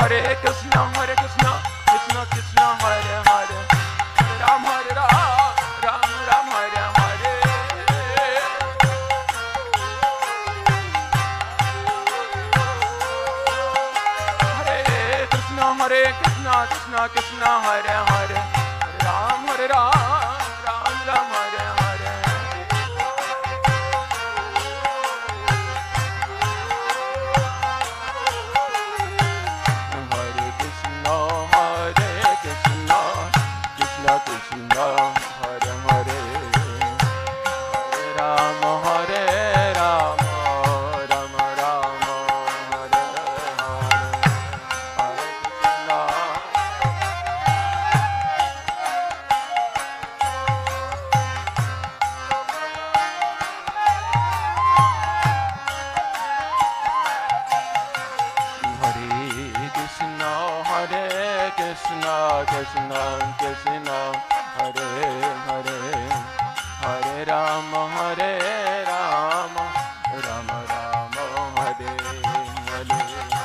Hare Krishna, Krishna Krishna, Hare Hare, Ram Hare Ram, Ram Ram Hare Hare. Hare Krishna, Krishna Krishna, Hare Hare, Ram Hare Ram, Ram Ram Hare Hare. Krishna, Hare Hare, Hare Rama, Hare Rama, Rama Rama, Hare Hare, Hare Krishna.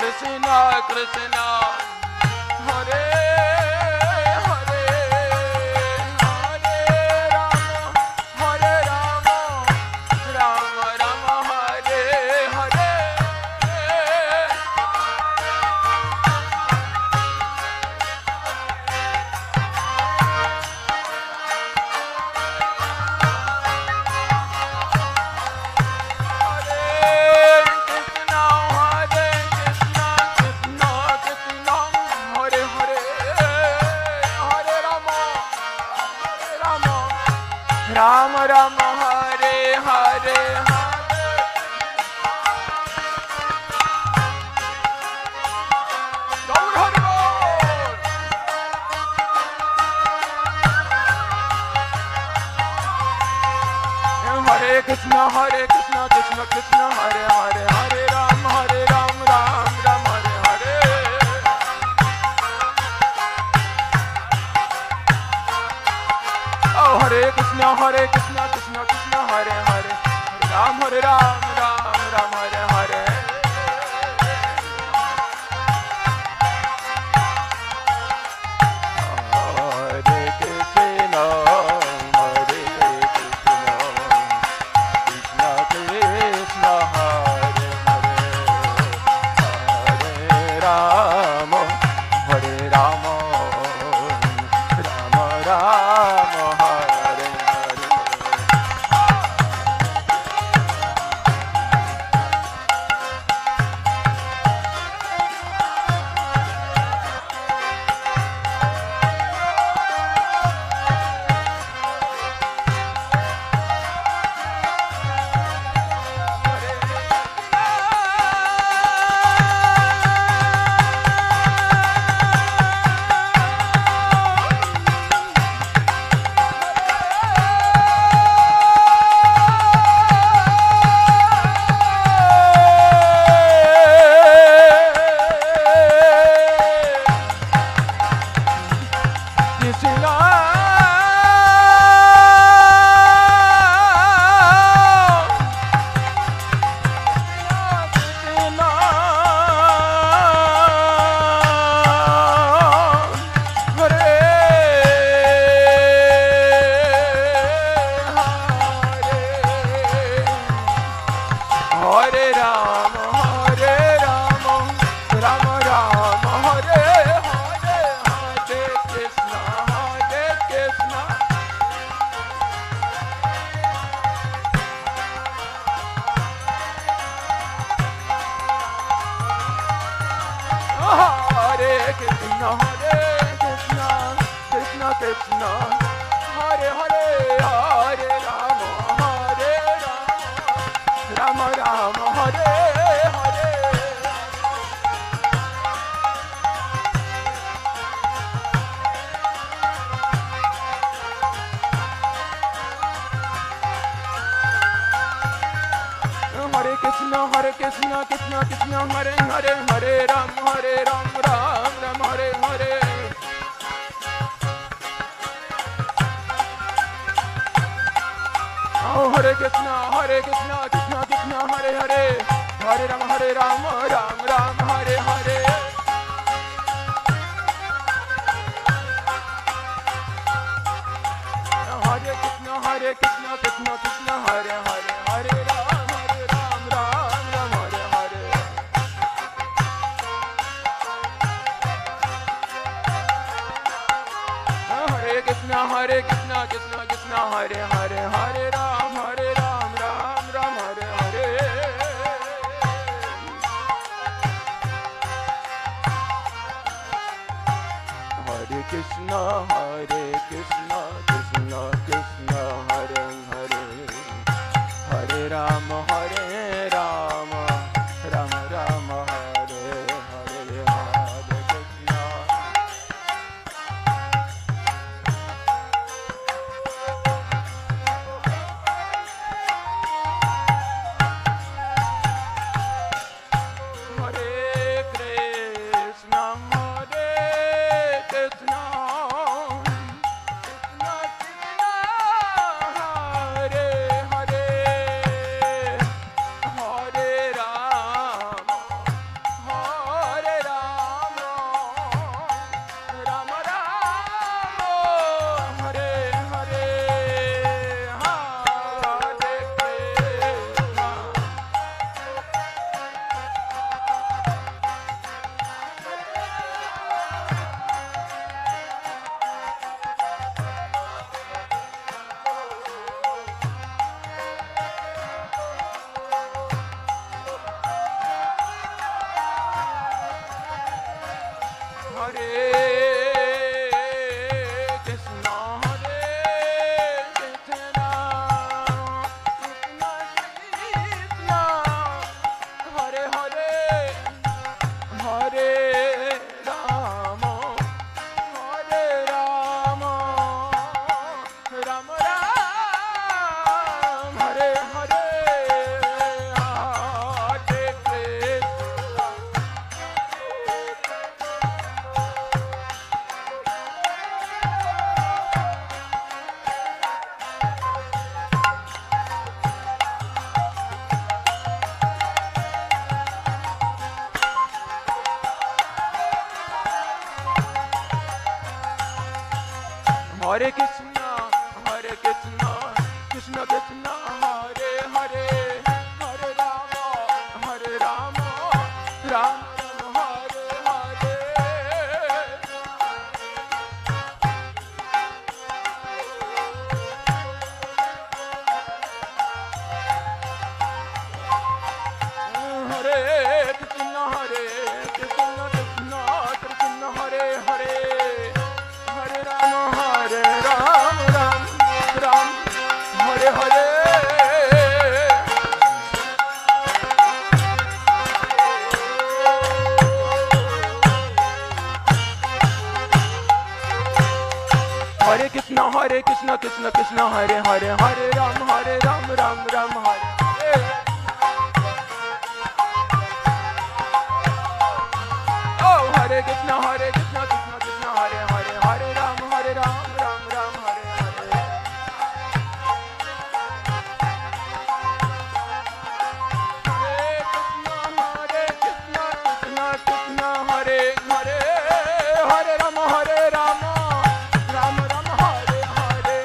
Krishna, Krishna, Hare Hare, Hare Rama, Hare Rama, Rama Rama, Hare Hare. Krishna, Hare Hare, Hare Rama, Hare Rama, Rama Rama, Hare Hare. Ram Ram Hare Hare Hare. Gaur Hare Gaur. Hare Krishna, Krishna Krishna, Hare Hare, Hare Ram, Ram Ram, Hare Hare. Oh, Hare Krishna, Krishna Krishna, Hare Hare, Hare Ram, Ram Ram, Hare Hare. Hare Krishna, Krishna Krishna, Hare Hare, Hare Ram, Hare Ram, Rama Rama, Hare Hare. Krishna, Hare Hare, Hare Rama, Hare Rama, Rama Rama, Hare Hare. Krishna Krishna Krishna Hare Hare Hare Ram Ram Ram Hare Hare. Oh Hare Krishna Krishna Krishna Hare Hare Hare Ram Ram Ram Hare Hare. Hare Krishna Krishna Krishna Hare Hare Hare Ram Ram Hare Hare. Hare Krishna Krishna Krishna Hare Hare Hare Ram Ram Hare Hare. Hare Krishna Krishna Krishna Hare Hare Hare Ram Ram Ram Hare Hare. Hare Krishna. Hare Krishna Hare Krishna Krishna Krishna Hare Hare Hare Rama Ram Ram Hare Hare. Hare Krishna Krishna Krishna Hare Hare Hare Rama Ram Ram Hare Hare. Hare Krishna Krishna Krishna Hare Hare Hare Ram Ram Hare Hare. Oh Hare Krishna Krishna Krishna Hare Hare Hare Ram Ram Hare Hare. Hare Krishna Krishna Krishna Hare Hare Hare Ram Ram Hare Hare.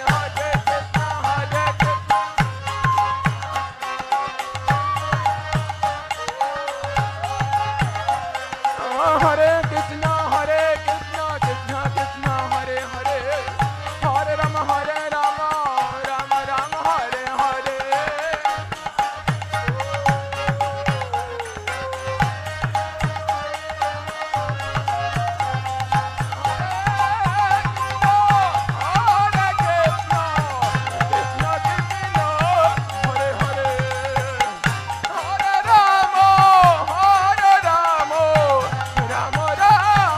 Hare Krishna Hare Krishna Krishna Krishna Hare Hare Hare Ram Ram Hare Hare. Hare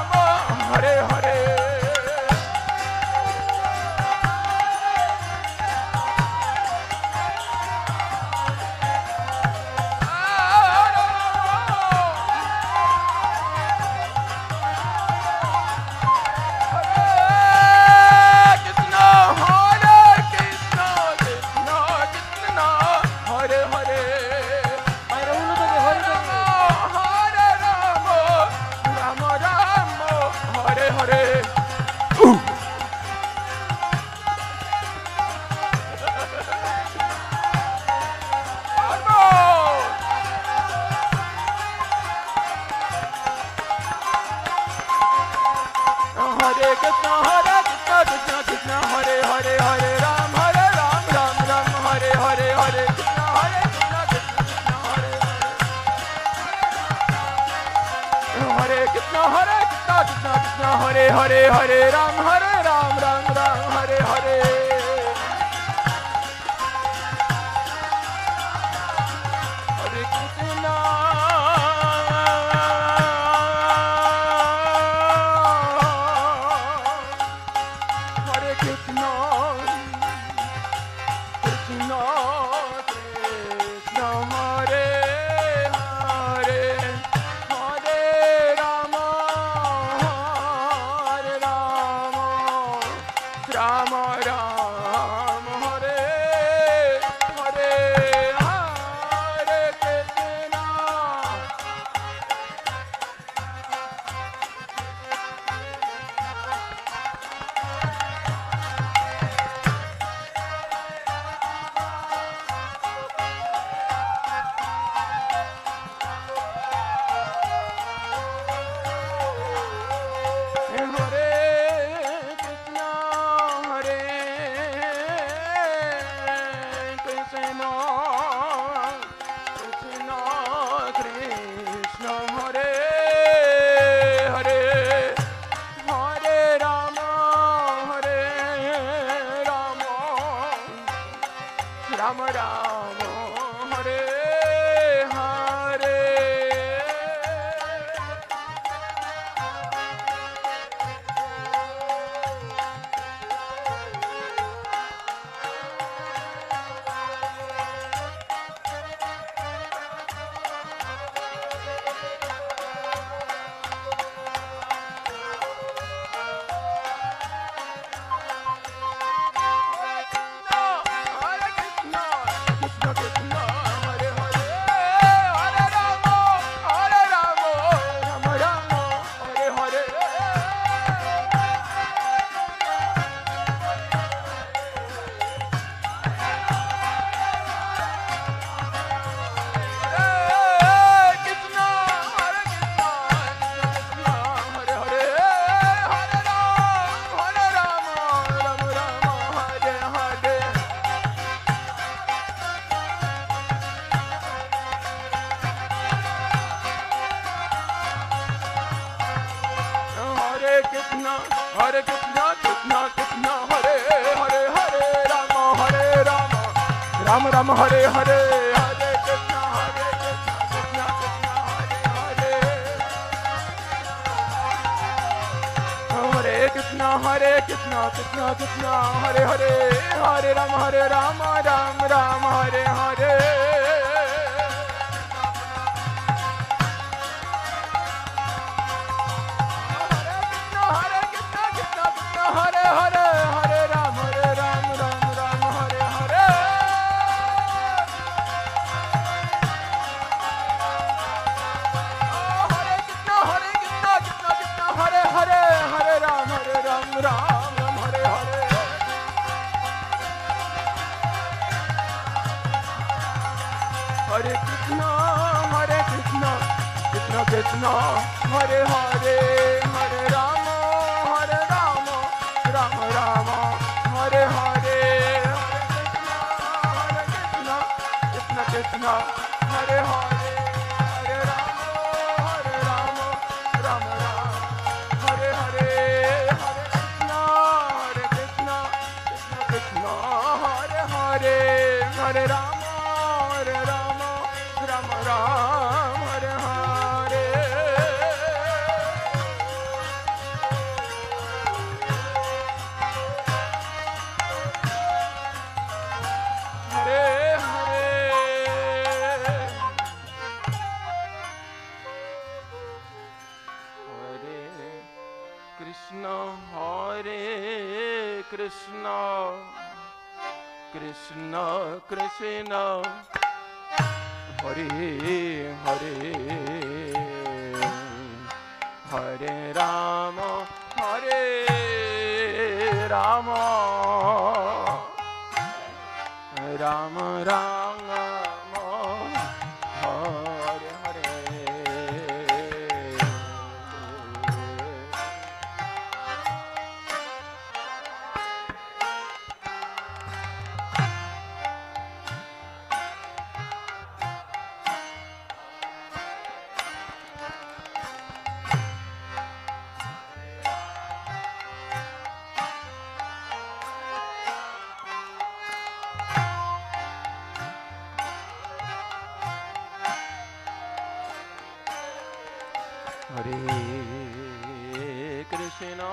Krishna,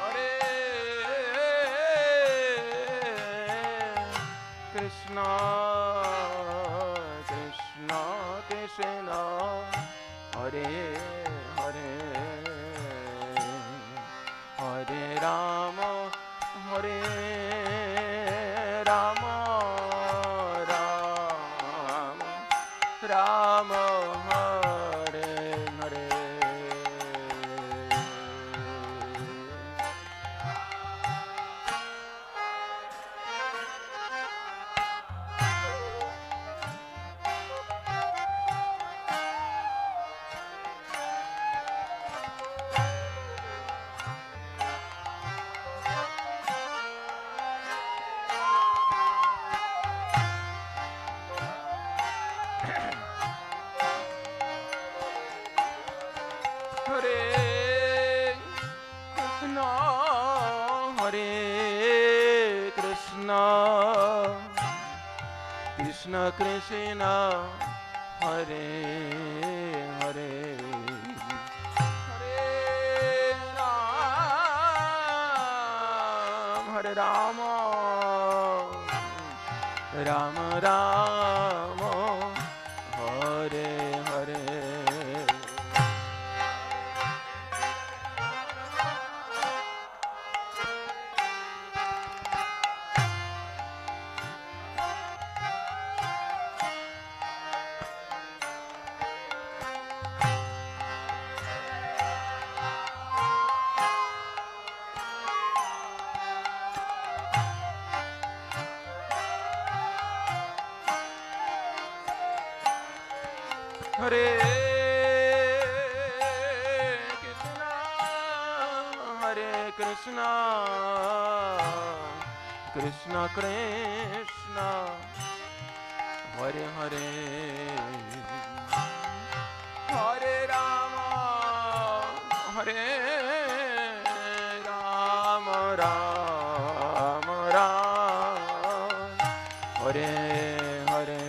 Hare Krishna, Krishna Krishna, Hare Hare, Hare Rama, Hare Rama, Rama Hare Hare. Hare Krishna, Hare Krishna, Krishna Krishna, Hare Hare, Hare Ram, Hare Rama, Rama Rama, Hare Hare. Hare Krishna, Hare Krishna, Krishna Krishna, Hare Hare, Hare Rama, Hare Rama, Rama Rama, Hare Hare.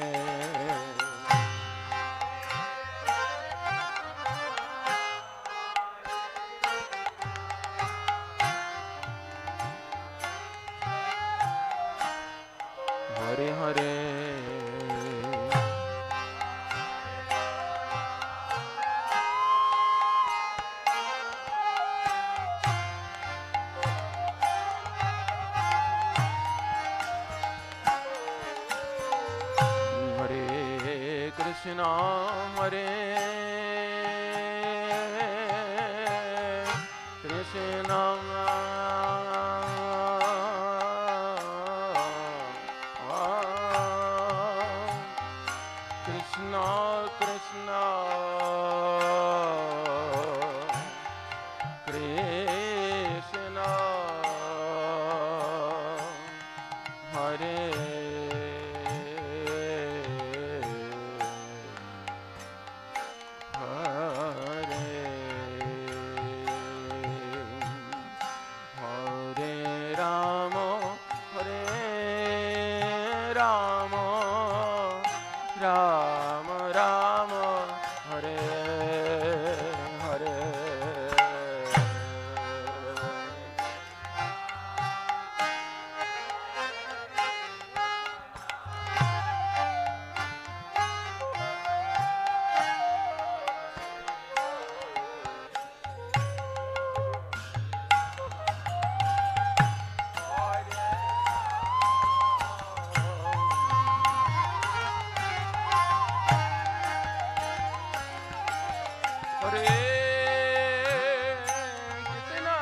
Hare Hare, Hare Krishna, Hare Krishna, Krishna Krishna, Krishna, Hare Hare, Hare Rama, Hare Rama, Rama Rama, Hare Hare. Hare Krishna,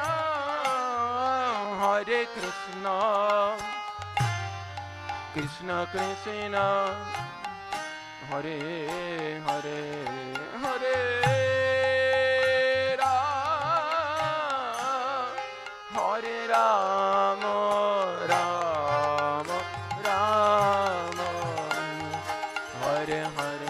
Hare Krishna, Krishna Krishna, Hare Hare, Hare Ram, Hare Rama, Rama Rama, Hare Hare.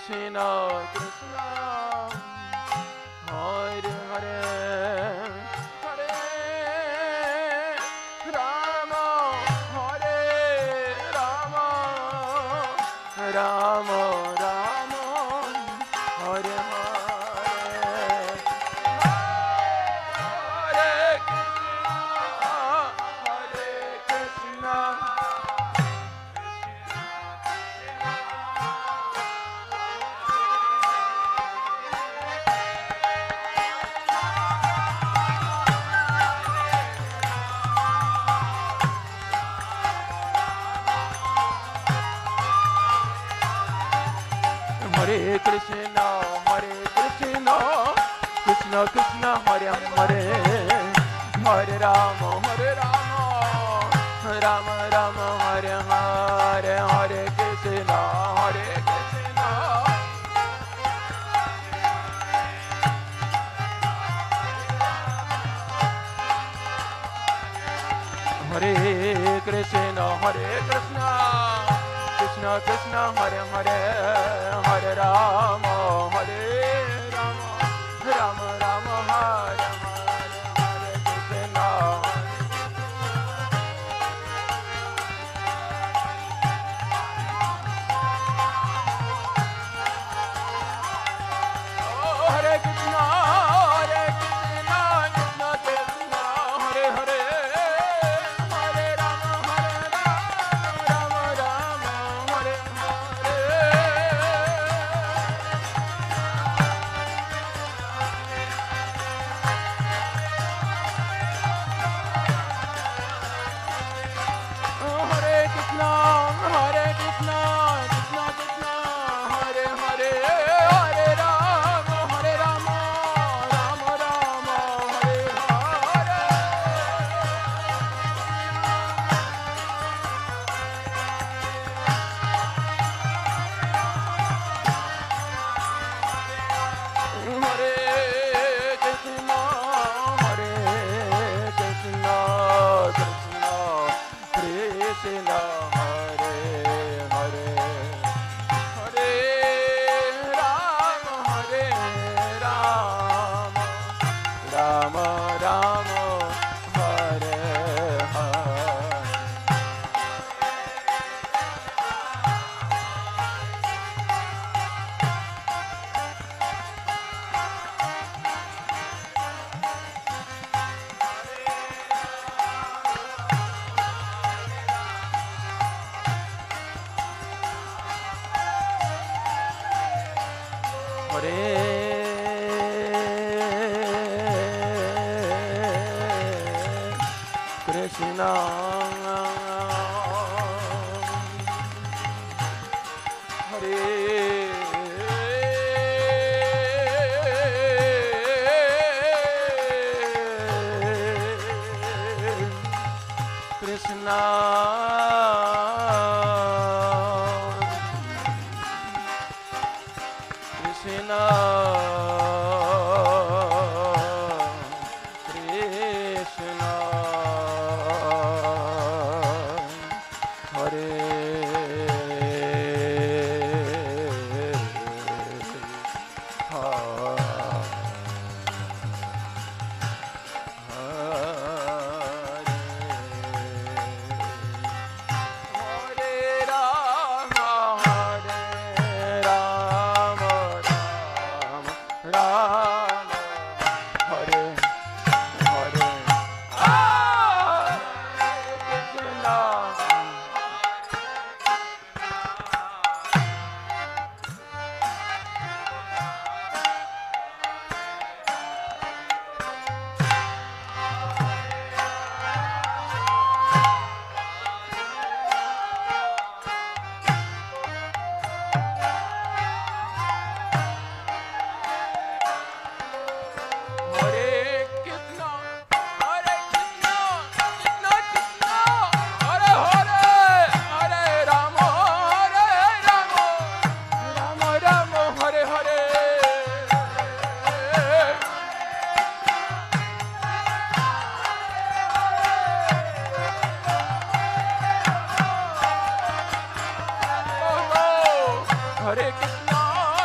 Krishna Krishna Hare Hare Hare Rama Hare Rama Rama Rama Hare Hare Krishna, Krishna Krishna, Hare Hare, Hare Rama, Rama Rama, Hare Hare, Hare Krishna, Hare Krishna. Hare Krishna, Krishna Krishna, Hare Hare, Hare Rama, Rama Rama, Hare Hare, Hare Krishna. Oh, Hare Krishna, Krishna Krishna, Hare Hare. Hare Krishna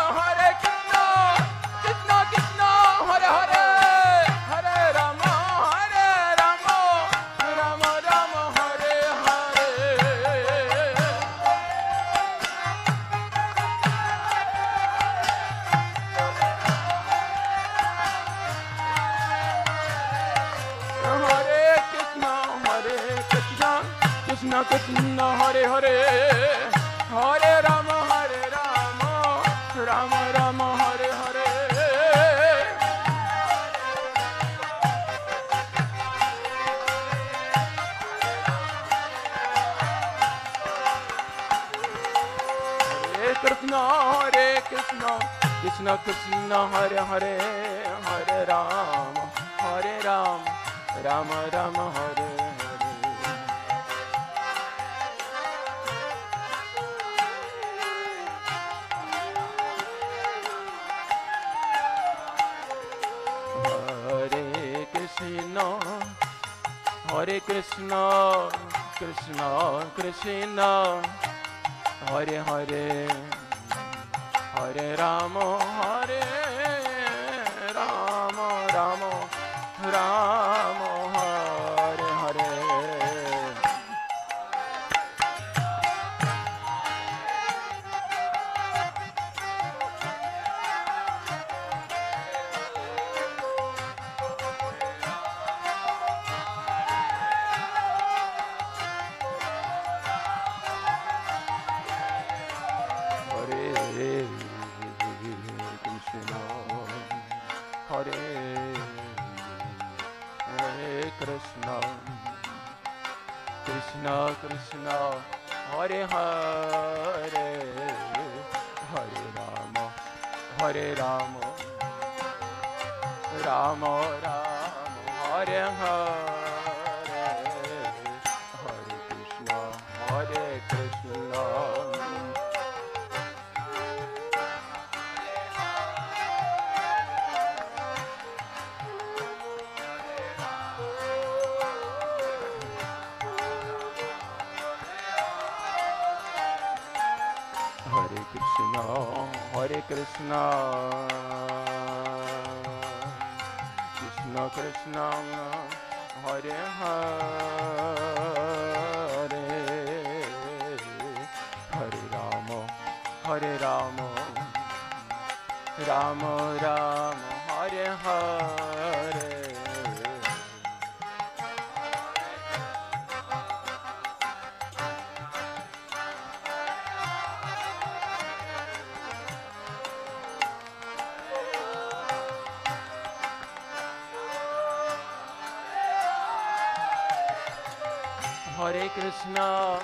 Hare Hare Rama Rama Rama Hare Hare Krishna Krishna Krishna Hare Hare Hare Rama Rama Rama Hare Hare Hare Krishna Krishna Krishna Hare Hare Hare Rama Rama Rama Hare Hare Krishna Krishna Krishna Hare Hare Hare Rama Rama Rama Hare Hare Hare Krishna Hare Krishna Krishna Krishna Hare Hare Hare Rama Rama Hare Hare Hare Krishna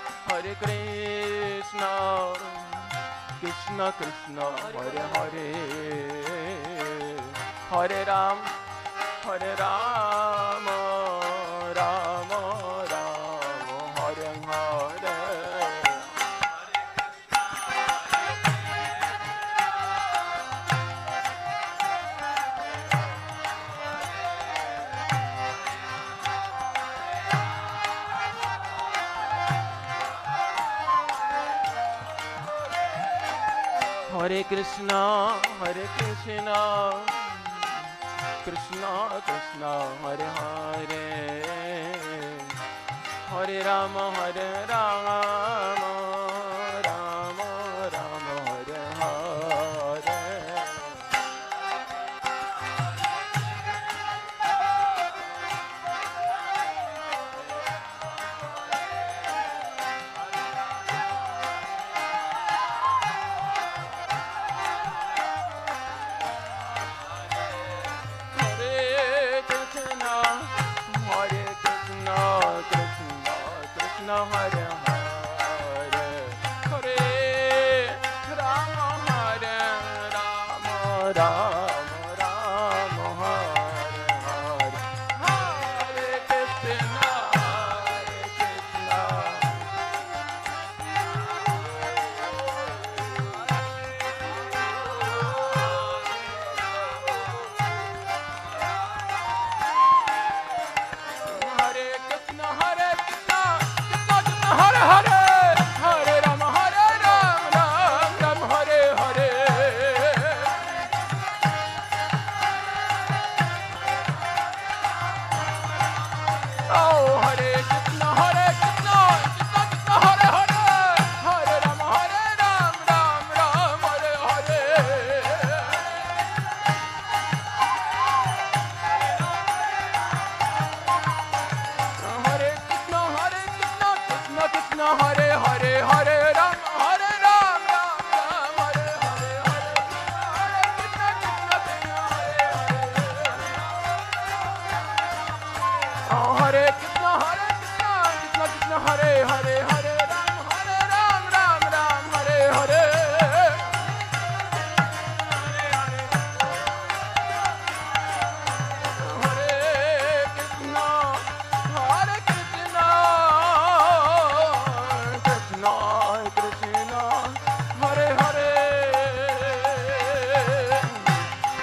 Krishna Krishna Hare Hare Hare Rama Rama Rama Hare Hare Hare Krishna Krishna Krishna Hare Hare Hare Rama Rama Rama Hare Hare Krishna Hare Hare Hare Rama Rama Hare Hare Hare Krishna Hare Hare Hare Rama Rama Hare Hare Krishna, Hare Hare,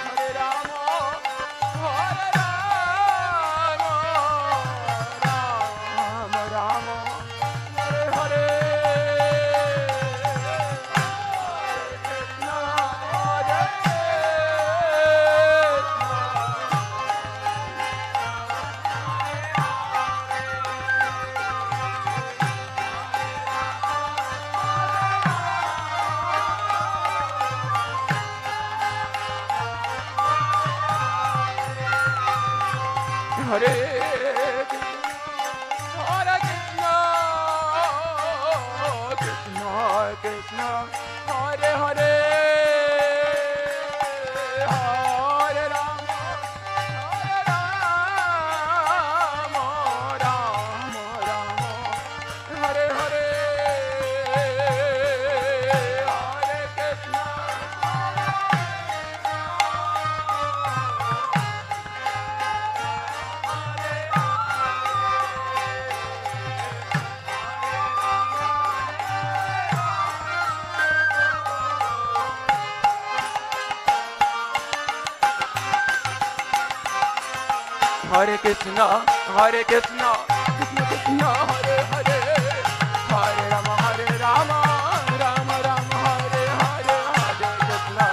Hare Rama, Hare Rama, Rama Rama, Hare Hare, Krishna, Hare Hare Krishna, Krishna Krishna, Hare Hare, Hare Rama, Rama Rama, Hare Hare, Hare Krishna. Hare Krishna, Hare Krishna, Krishna Krishna, Hare Hare, Hare Rama, Hare Rama, Rama Rama, Hare Hare, Hare Krishna.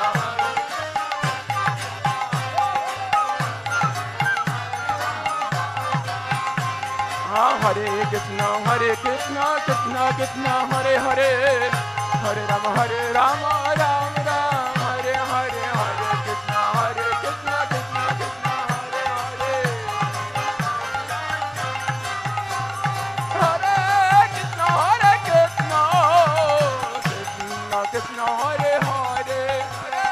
Hare Krishna, Hare Krishna, Krishna Krishna, Hare Hare, Hare Rama, Hare Rama, Rama Rama, Hare Hare, Hare Krishna, Hare Krishna, Krishna Krishna, Hare Hare. Hare Krishna, Hare Krishna, Krishna Krishna, Hare Hare, Hare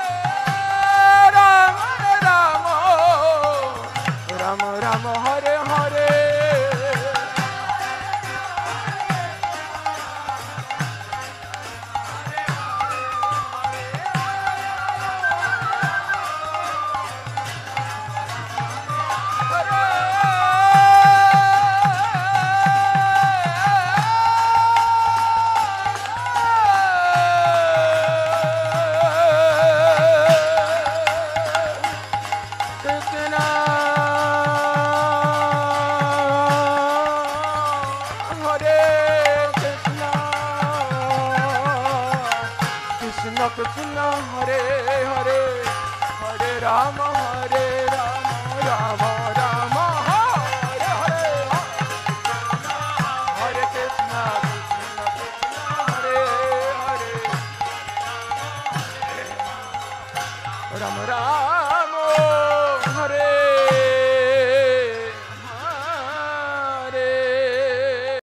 Rama, Rama, Rama Rama, Hare Hare. Krishna Krishna, Hare Hare, Hare Rama, Hare Rama, Rama Rama, Hare Hare, Hare Krishna, Krishna Krishna, Hare Hare, Rama Rama.